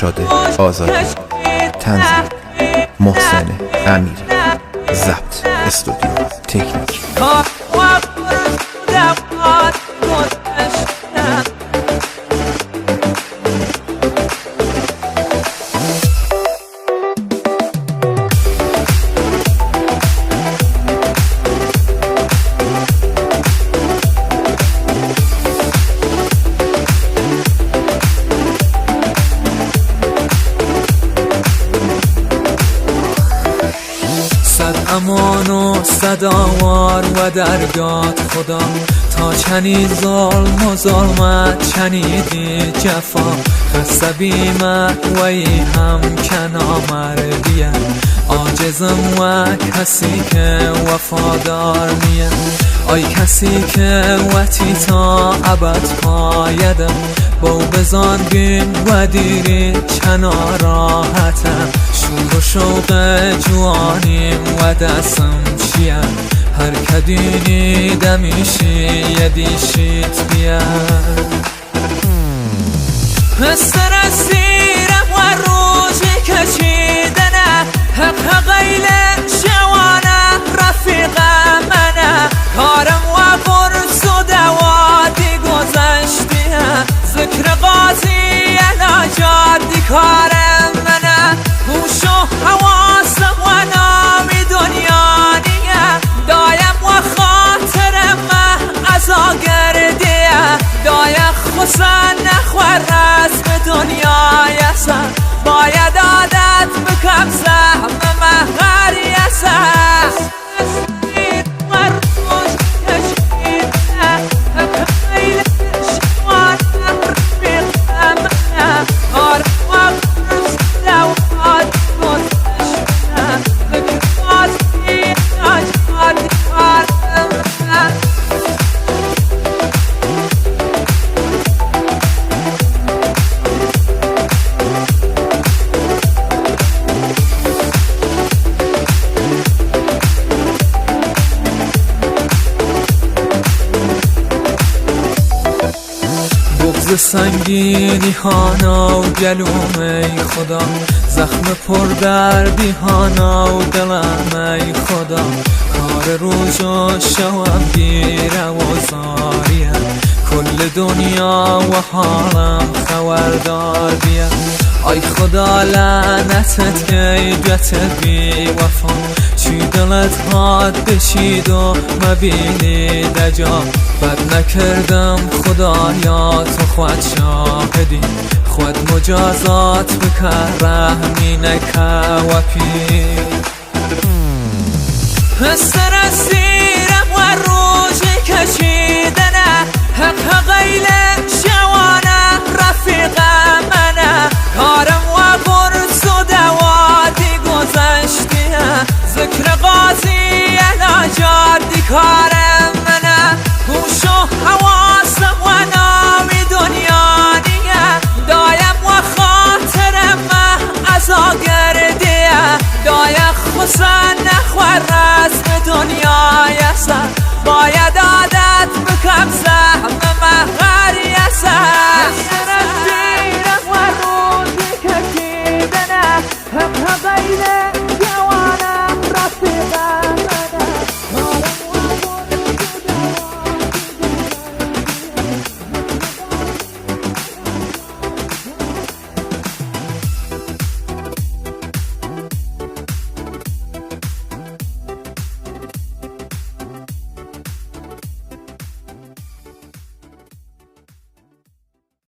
ارشاد آزادی، تنظیم محسن امیر، ضبط استودیو تکنیک. امان و صداوار و درگات خدا، تا چنین ظلم و ظلمت چنیدی جفا، خسته بیمت و ای هم کنامردیه، عاجزم و کسی که وفادار میه، آی کسی که وطی تا ابد پایدم، با بزان بین و دیری چنا راحتم، شور و شوق جوانیم و دستم چیه، هر کدینی دمیشی یدیشیت بیاد، استرسیرم و روزی کشیدنه، حق غیل شوانه رفیق منه، کارم و قرص و دوادی گذشتیه، ذکر قاضی نجادی کارم منه، گوش و حواسم و نامی دنیانیه، دایم و خاطرم از آگردیه، دایم خسن نخور رسم دنیای سر، باید عادت بکم زحم مهریه سر. سنگینی هانا و گلوم ای خدا، زخم پر دردی هانا و دلم ای خدا، کار روز و شوم گیره و زاریه، کل دنیا و حالم خبردار بیه، آی خدا لعنتت که جت بی وفا، چی دلت هاد بشید و مبینی دجا، بد نکردم خدایا تو خود شاهدی، خود مجازات بکر رحمی نکه و پی، استرسی